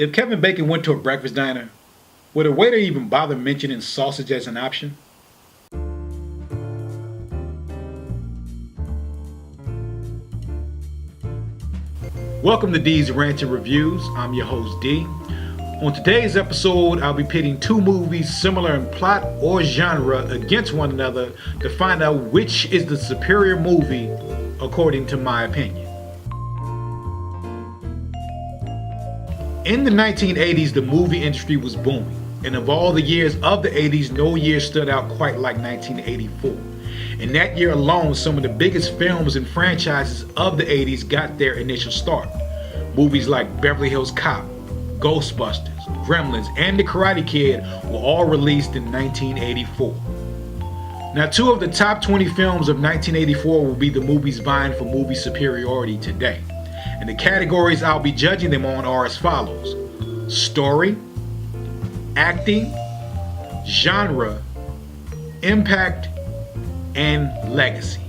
If Kevin Bacon went to a breakfast diner, would a waiter even bother mentioning sausage as an option? Welcome to D's Rants and Reviews. I'm your host D. On today's episode, I'll be pitting two movies similar in plot or genre against one another to find out which is the superior movie according to my opinion. In the 1980s, the movie industry was booming, and of all the years of the 80s, no year stood out quite like 1984. In that year alone, some of the biggest films and franchises of the 80s got their initial start. Movies like Beverly Hills Cop, Ghostbusters, Gremlins, and The Karate Kid were all released in 1984. Now, two of the top 20 films of 1984 will be the movies vying for movie superiority today. And the categories I'll be judging them on are as follows: story, acting, genre, impact, and legacy.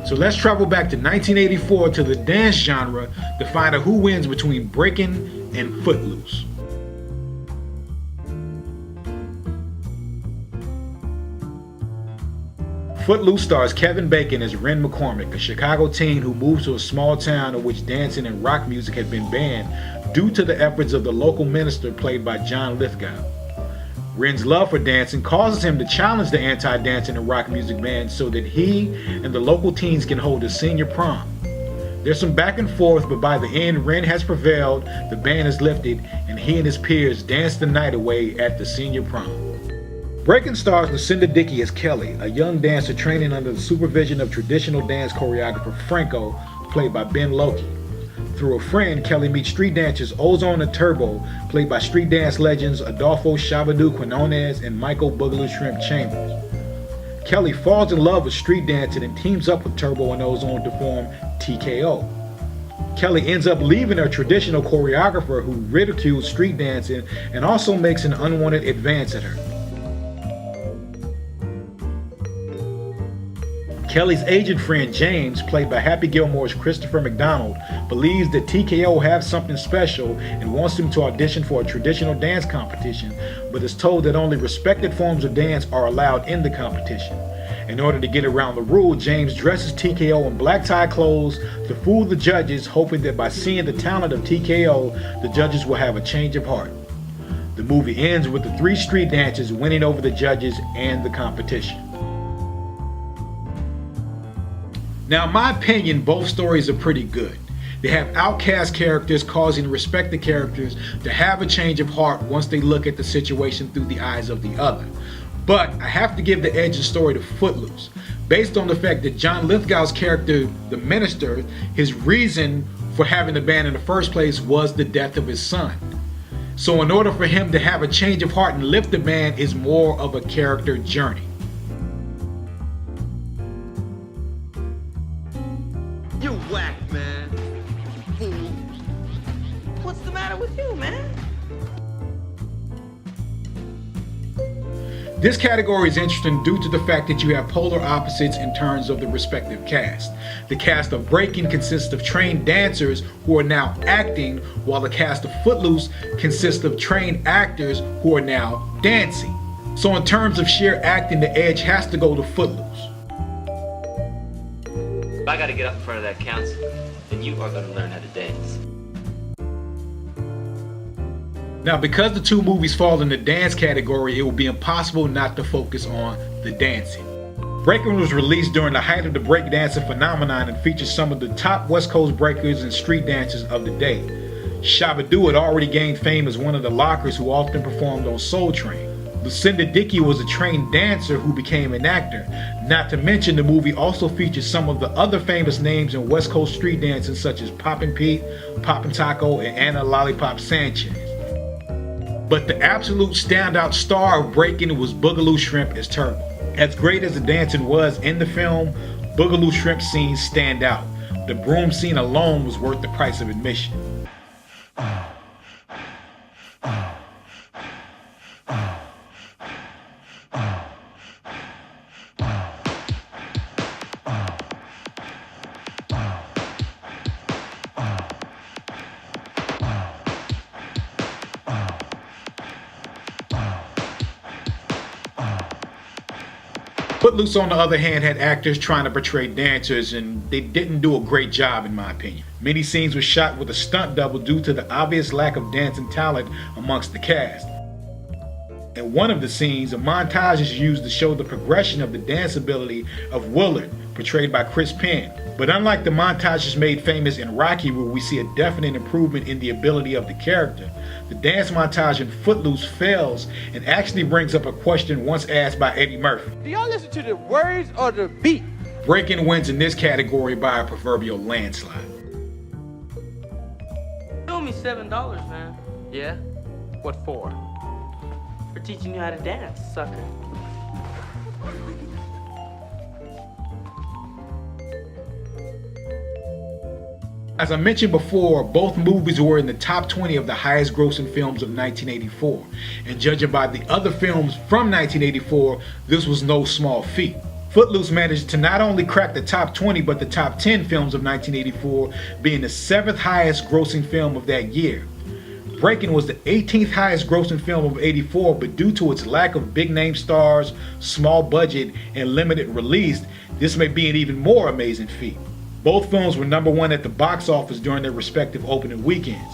So let's travel back to 1984 to the dance genre to find out who wins between Breakin and Footloose. Footloose stars Kevin Bacon as Ren McCormick, a Chicago teen who moves to a small town in which dancing and rock music had been banned due to the efforts of the local minister played by John Lithgow. Ren's love for dancing causes him to challenge the anti-dancing and rock music ban so that he and the local teens can hold a senior prom. There's some back and forth, but by the end, Ren has prevailed, the ban is lifted, and he and his peers dance the night away at the senior prom. Breakin stars Lucinda Dickey as Kelly, a young dancer training under the supervision of traditional dance choreographer Franco, played by Ben Loki. Through a friend, Kelly meets street dancers Ozone and Turbo, played by street dance legends Adolfo Shabba-Doo Quinones and Michael Boogaloo Shrimp Chambers. Kelly falls in love with street dancing and teams up with Turbo and Ozone to form TKO. Kelly ends up leaving her traditional choreographer who ridicules street dancing and also makes an unwanted advance at her. Kelly's agent friend James, played by Happy Gilmore's Christopher McDonald, believes that TKO has something special and wants him to audition for a traditional dance competition, but is told that only respected forms of dance are allowed in the competition. In order to get around the rule, James dresses TKO in black tie clothes to fool the judges, hoping that by seeing the talent of TKO, the judges will have a change of heart. The movie ends with the three street dancers winning over the judges and the competition. Now, in my opinion, both stories are pretty good. They have outcast characters causing respected characters to have a change of heart once they look at the situation through the eyes of the other. But I have to give the edge of the story to Footloose, based on the fact that John Lithgow's character, the minister, his reason for having the ban in the first place was the death of his son. So in order for him to have a change of heart and lift the ban is more of a character journey. You whack, man. Fool. What's the matter with you, man? This category is interesting due to the fact that you have polar opposites in terms of the respective cast. The cast of Breakin consists of trained dancers who are now acting, while the cast of Footloose consists of trained actors who are now dancing. So in terms of sheer acting, the edge has to go to Footloose. If I gotta get up in front of that council, then you are gonna learn how to dance. Now, because the two movies fall in the dance category, it will be impossible not to focus on the dancing. Breakin was released during the height of the breakdancing phenomenon and features some of the top West Coast breakers and street dancers of the day. Shabba-Doo had already gained fame as one of the lockers who often performed on Soul Train. Lucinda Dickey was a trained dancer who became an actor. Not to mention, the movie also features some of the other famous names in West Coast street dancing such as Poppin' Pete, Poppin' Taco, and Anna Lollipop Sanchez. But the absolute standout star of Breakin was Boogaloo Shrimp as Turbo. As great as the dancing was in the film, Boogaloo Shrimp scenes stand out. The broom scene alone was worth the price of admission. Footloose, on the other hand, had actors trying to portray dancers, and they didn't do a great job in my opinion. Many scenes were shot with a stunt double due to the obvious lack of dancing talent amongst the cast. In one of the scenes, a montage is used to show the progression of the dance ability of Willard, portrayed by Chris Penn. But unlike the montages made famous in Rocky, where we see a definite improvement in the ability of the character, the dance montage in Footloose fails and actually brings up a question once asked by Eddie Murphy. Do y'all listen to the words or the beat? Breakin wins in this category by a proverbial landslide. You owe me $7, man. Yeah? What for? For teaching you how to dance, sucker. As I mentioned before, both movies were in the top 20 of the highest grossing films of 1984, and judging by the other films from 1984, this was no small feat. Footloose managed to not only crack the top 20 but the top 10 films of 1984, being the 7th highest grossing film of that year. Breakin was the 18th highest grossing film of 84, but due to its lack of big name stars, small budget, and limited release, this may be an even more amazing feat. Both films were number one at the box office during their respective opening weekends.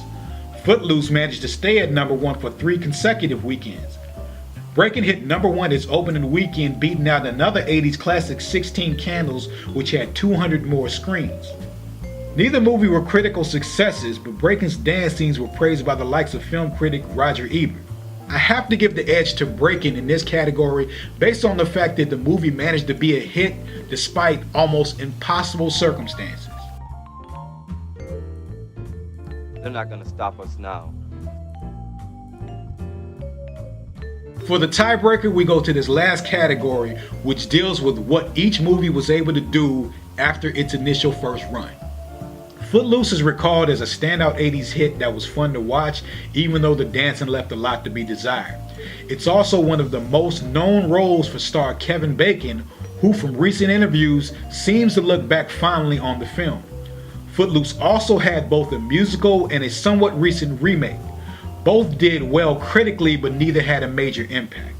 Footloose managed to stay at number one for 3 consecutive weekends. Breakin hit number one its opening weekend, beating out another 80s classic 16 Candles, which had 200 more screens. Neither movie were critical successes, but Breakin's dance scenes were praised by the likes of film critic Roger Ebert. I have to give the edge to Breakin in this category based on the fact that the movie managed to be a hit despite almost impossible circumstances. They're not gonna stop us now. For the tiebreaker, we go to this last category, which deals with what each movie was able to do after its initial first run. Footloose is recalled as a standout 80s hit that was fun to watch, even though the dancing left a lot to be desired. It's also one of the most known roles for star Kevin Bacon, who from recent interviews seems to look back fondly on the film. Footloose also had both a musical and a somewhat recent remake. Both did well critically, but neither had a major impact.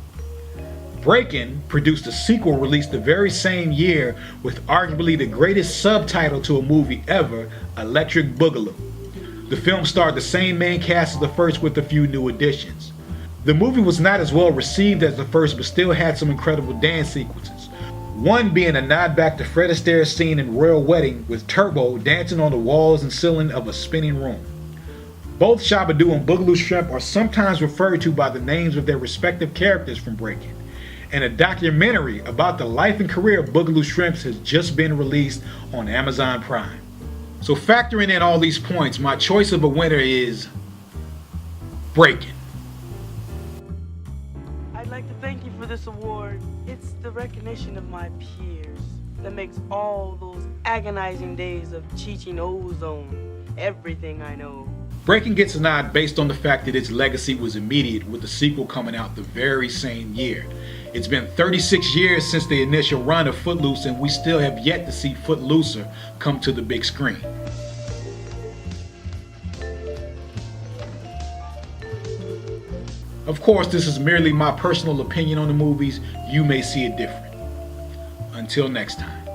Breakin produced a sequel released the very same year with arguably the greatest subtitle to a movie ever, Electric Boogaloo. The film starred the same main cast as the first with a few new additions. The movie was not as well received as the first, but still had some incredible dance sequences. One being a nod back to Fred Astaire's scene in Royal Wedding with Turbo dancing on the walls and ceiling of a spinning room. Both Shabba-Doo and Boogaloo Shrimp are sometimes referred to by the names of their respective characters from Breakin. And a documentary about the life and career of Boogaloo Shrimps has just been released on Amazon Prime. So factoring in all these points, my choice of a winner is Breakin. I'd like to thank you for this award. It's the recognition of my peers that makes all those agonizing days of teaching ozone everything I know. Breakin gets a nod based on the fact that its legacy was immediate, with the sequel coming out the very same year. It's been 36 years since the initial run of Footloose, and we still have yet to see Footlooser come to the big screen. Of course, this is merely my personal opinion on the movies. You may see it different. Until next time.